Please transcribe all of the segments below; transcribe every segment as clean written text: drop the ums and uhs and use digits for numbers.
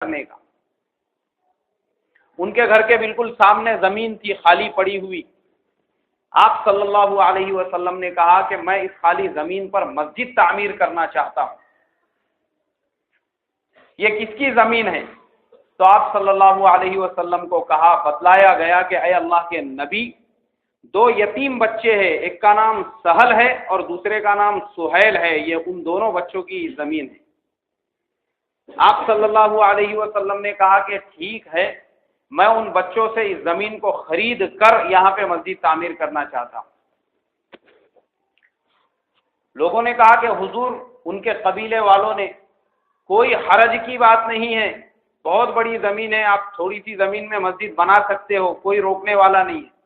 کرنے کا۔ ان کے گھر کے بالکل سامنے زمین تھی خالی پڑی ہوئی، آپ صلی اللہ علیہ وسلم نے کہا کہ میں اس خالی زمین پر مسجد تعمیر کرنا چاہتا ہوں۔ یہ کس کی زمین ہے؟ تو آپ صلی اللہ علیہ وسلم کو کہا، بتلایا گیا کہ اے اللہ کے نبی، دو یتیم بچے ہیں، ایک کا نام سہل ہے اور دوسرے کا نام سہیل ہے، یہ ان دونوں بچوں کی زمین ہے۔ آپ صلی اللہ علیہ وسلم نے کہا کہ ٹھیک ہے، میں ان بچوں سے اس زمین کو خرید کر یہاں پہ مسجد تعمیر کرنا چاہتا ہوں۔ لوگوں نے کہا کہ حضور، ان کے قبیلے والوں نے، کوئی حرج کی بات نہیں ہے، بہت بڑی زمین ہے، آپ تھوڑی سی زمین میں مسجد بنا سکتے ہو، کوئی روکنے والا نہیں ہے۔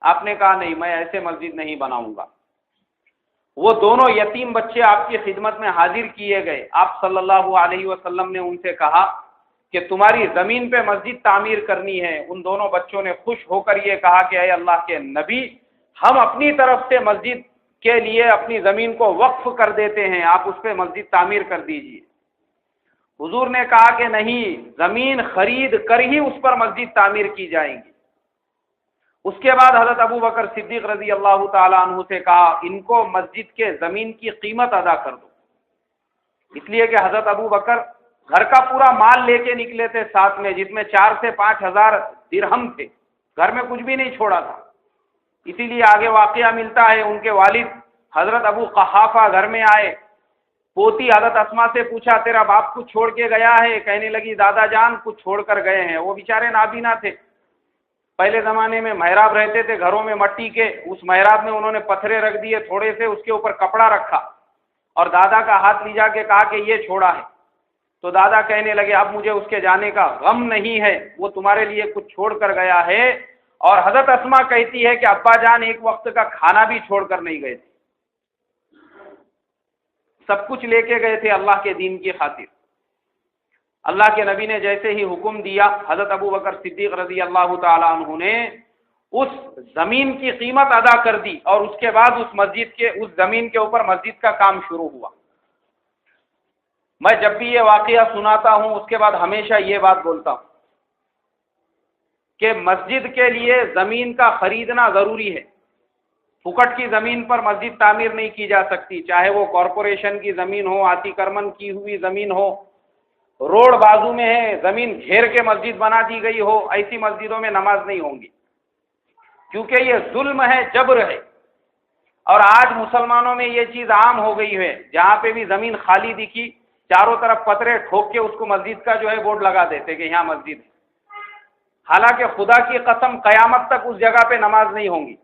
آپ نے کہا نہیں، میں ایسے مسجد نہیں بناؤں گا۔ وہ دونوں یتیم بچے آپ کی خدمت میں حاضر کیے گئے۔ آپ صلی اللہ علیہ وسلم نے ان سے کہا کہ تمہاری زمین پہ مسجد تعمیر کرنی ہے۔ ان دونوں بچوں نے خوش ہو کر یہ کہا کہ اے اللہ کے نبی، ہم اپنی طرف سے مسجد کے لیے اپنی زمین کو وقف کر دیتے ہیں، آپ اس پہ مسجد تعمیر کر دیجیے۔ حضور نے کہا کہ نہیں، زمین خرید کر ہی اس پر مسجد تعمیر کی جائے گی۔ اس کے بعد حضرت ابو بکر صدیق رضی اللہ تعالیٰ عنہ سے کہا، ان کو مسجد کے زمین کی قیمت ادا کر دو، اس لیے کہ حضرت ابو بکر گھر کا پورا مال لے کے نکلے تھے ساتھ میں، جس میں 4 سے 5 ہزار درہم تھے، گھر میں کچھ بھی نہیں چھوڑا تھا۔ اسی لیے آگے واقعہ ملتا ہے، ان کے والد حضرت ابو قحافہ گھر میں آئے، پوتی حضرت اسما سے پوچھا تیرا باپ کچھ چھوڑ کے گیا ہے؟ کہنے لگی دادا جان کچھ چھوڑ کر گئے ہیں۔ وہ بیچارے نابینا تھے، پہلے زمانے میں محراب رہتے تھے گھروں میں مٹی کے، اس محراب میں انہوں نے پتھرے رکھ دیے تھوڑے سے، اس کے اوپر کپڑا رکھا اور دادا کا ہاتھ لے جا کے کہا کہ یہ چھوڑا ہے۔ تو دادا کہنے لگے اب مجھے اس کے جانے کا غم نہیں ہے، وہ تمہارے لیے کچھ چھوڑ کر گیا ہے۔ اور حضرت اسما کہتی ہے کہ ابا جان ایک وقت کا کھانا بھی چھوڑ کر نہیں گئے تھے، سب کچھ لے کے گئے تھے اللہ کے دین کی خاطر۔ اللہ کے نبی نے جیسے ہی حکم دیا، حضرت ابو بکر صدیق رضی اللہ تعالیٰ عنہ نے اس زمین کی قیمت ادا کر دی، اور اس کے بعد اس زمین کے اوپر مسجد کا کام شروع ہوا۔ میں جب بھی یہ واقعہ سناتا ہوں اس کے بعد ہمیشہ یہ بات بولتا ہوں کہ مسجد کے لیے زمین کا خریدنا ضروری ہے۔ پھکٹ کی زمین پر مسجد تعمیر نہیں کی جا سکتی، چاہے وہ کارپوریشن کی زمین ہو، آتی کرمن کی ہوئی زمین ہو، روڈ بازو میں ہے، زمین گھیر کے مسجد بنا دی گئی ہو، ایسی مسجدوں میں نماز نہیں ہوں گی، کیونکہ یہ ظلم ہے، جبر ہے۔ اور آج مسلمانوں میں یہ چیز عام ہو گئی ہے، جہاں پہ بھی زمین خالی دکھی چاروں طرف پتھرے ٹھوک کے اس کو مسجد کا جو ہے بورڈ لگا دیتے کہ یہاں مسجد ہے، حالانکہ خدا کی قسم قیامت تک اس جگہ پہ نماز نہیں ہوں گی۔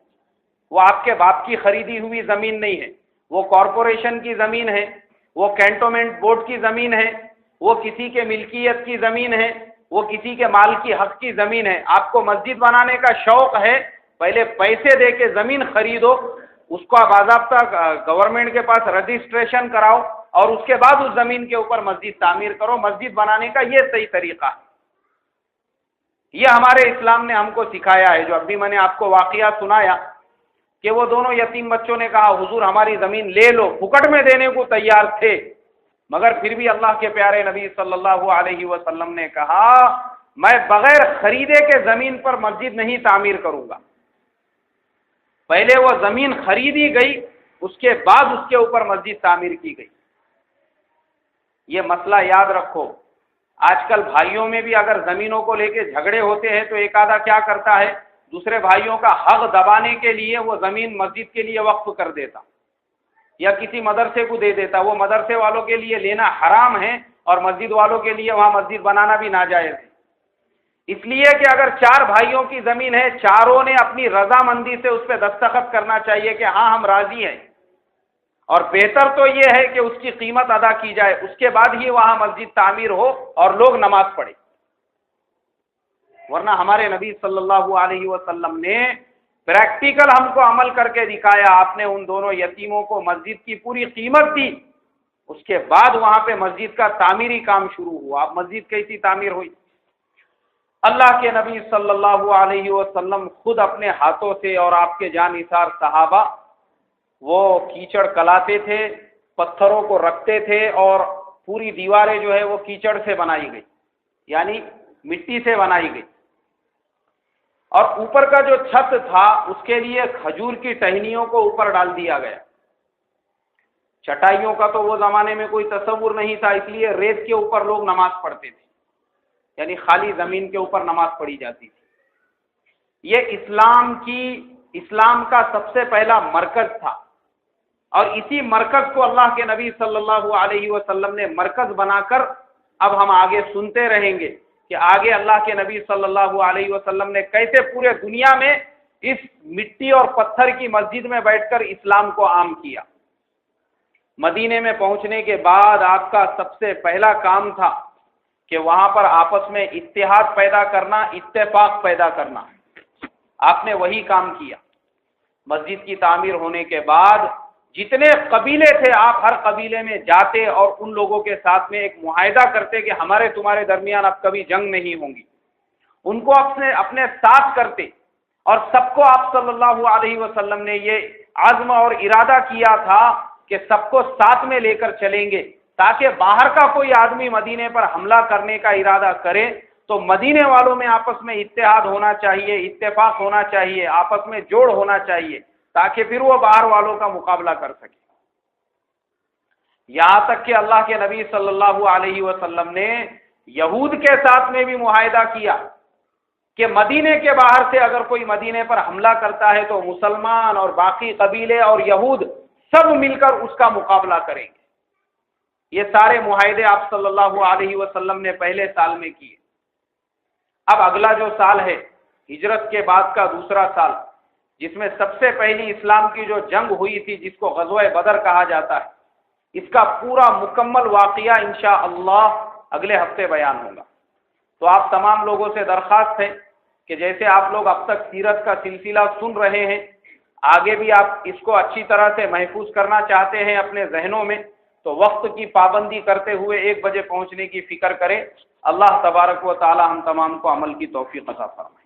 وہ آپ کے باپ کی خریدی ہوئی زمین نہیں ہے، وہ کارپوریشن کی زمین ہے، وہ کینٹونمنٹ بورڈ کی زمین ہے، وہ کسی کے ملکیت کی زمین ہے، وہ کسی کے مال کی حق کی زمین ہے۔ آپ کو مسجد بنانے کا شوق ہے، پہلے پیسے دے کے زمین خریدو، اس کو باضابطہ گورنمنٹ کے پاس رجسٹریشن کراؤ، اور اس کے بعد اس زمین کے اوپر مسجد تعمیر کرو۔ مسجد بنانے کا یہ صحیح طریقہ ہے، یہ ہمارے اسلام نے ہم کو سکھایا ہے۔ جو ابھی میں نے آپ کو واقعہ سنایا کہ وہ دونوں یتیم بچوں نے کہا حضور ہماری زمین لے لو، پھکٹ میں دینے کو تیار تھے، مگر پھر بھی اللہ کے پیارے نبی صلی اللہ علیہ وسلم نے کہا میں بغیر خریدے کے زمین پر مسجد نہیں تعمیر کروں گا۔ پہلے وہ زمین خریدی گئی، اس کے بعد اس کے اوپر مسجد تعمیر کی گئی۔ یہ مسئلہ یاد رکھو، آج کل بھائیوں میں بھی اگر زمینوں کو لے کے جھگڑے ہوتے ہیں تو ایک آدھا کیا کرتا ہے، دوسرے بھائیوں کا حق دبانے کے لیے وہ زمین مسجد کے لیے وقف کر دیتا یا کسی مدرسے کو دے دیتا۔ وہ مدرسے والوں کے لیے لینا حرام ہے اور مسجد والوں کے لیے وہاں مسجد بنانا بھی ناجائز ہے، اس لیے کہ اگر 4 بھائیوں کی زمین ہے، چاروں نے اپنی رضامندی سے اس پہ دستخط کرنا چاہیے کہ ہاں ہم راضی ہیں، اور بہتر تو یہ ہے کہ اس کی قیمت ادا کی جائے، اس کے بعد ہی وہاں مسجد تعمیر ہو اور لوگ نماز پڑھیں۔ ورنہ ہمارے نبی صلی اللہ علیہ وسلم نے پریکٹیکل ہم کو عمل کر کے دکھایا۔ آپ نے ان دونوں یتیموں کو مسجد کی پوری قیمت دی، اس کے بعد وہاں پہ مسجد کا تعمیری کام شروع ہوا۔ اب مسجد کیسی تعمیر ہوئی؟ اللہ کے نبی صلی اللہ علیہ وسلم خود اپنے ہاتھوں سے اور آپ کے جانثار صحابہ وہ کیچڑ کلاتے تھے، پتھروں کو رکھتے تھے، اور پوری دیواریں جو ہے وہ کیچڑ سے بنائی گئی۔ یعنی مٹی سے بنائی گئی، اور اوپر کا جو چھت تھا اس کے لیے کھجور کی ٹہنیوں کو اوپر ڈال دیا گیا۔ چٹائیوں کا تو وہ زمانے میں کوئی تصور نہیں تھا، اس لیے ریت کے اوپر لوگ نماز پڑھتے تھے، یعنی خالی زمین کے اوپر نماز پڑھی جاتی تھی۔ یہ اسلام کا سب سے پہلا مرکز تھا، اور اسی مرکز کو اللہ کے نبی صلی اللہ علیہ وسلم نے مرکز بنا کر اب ہم آگے سنتے رہیں گے کہ آگے اللہ کے نبی صلی اللہ علیہ وسلم نے کیسے پورے دنیا میں اس مٹی اور پتھر کی مسجد میں بیٹھ کر اسلام کو عام کیا۔ مدینے میں پہنچنے کے بعد آپ کا سب سے پہلا کام تھا کہ وہاں پر آپس میں اتحاد پیدا کرنا، اتفاق پیدا کرنا۔ آپ نے وہی کام کیا۔ مسجد کی تعمیر ہونے کے بعد جتنے قبیلے تھے آپ ہر قبیلے میں جاتے اور ان لوگوں کے ساتھ میں ایک معاہدہ کرتے کہ ہمارے تمہارے درمیان اب کبھی جنگ نہیں ہوں گی، ان کو اپنے ساتھ کرتے، اور سب کو آپ صلی اللہ علیہ وسلم نے یہ عزم اور ارادہ کیا تھا کہ سب کو ساتھ میں لے کر چلیں گے، تاکہ باہر کا کوئی آدمی مدینے پر حملہ کرنے کا ارادہ کرے تو مدینے والوں میں آپس میں اتحاد ہونا چاہیے، اتفاق ہونا چاہیے، آپس میں جوڑ ہونا چاہیے، تاکہ پھر وہ باہر والوں کا مقابلہ کر سکے۔ یہاں تک کہ اللہ کے نبی صلی اللہ علیہ وسلم نے یہود کے ساتھ میں بھی معاہدہ کیا کہ مدینے کے باہر سے اگر کوئی مدینے پر حملہ کرتا ہے تو مسلمان اور باقی قبیلے اور یہود سب مل کر اس کا مقابلہ کریں گے۔ یہ سارے معاہدے آپ صلی اللہ علیہ وسلم نے پہلے سال میں کیے۔ اب اگلا جو سال ہے ہجرت کے بعد کا دوسرا سال، جس میں سب سے پہلی اسلام کی جو جنگ ہوئی تھی جس کو غزوہ بدر کہا جاتا ہے، اس کا پورا مکمل واقعہ انشاءاللہ اگلے ہفتے بیان ہوگا۔ تو آپ تمام لوگوں سے درخواست ہے کہ جیسے آپ لوگ اب تک سیرت کا سلسلہ سن رہے ہیں، آگے بھی آپ اس کو اچھی طرح سے محفوظ کرنا چاہتے ہیں اپنے ذہنوں میں، تو وقت کی پابندی کرتے ہوئے 1 بجے پہنچنے کی فکر کریں۔ اللہ تبارک و تعالی ہم تمام کو عمل کی توفیق عطا فرمائے۔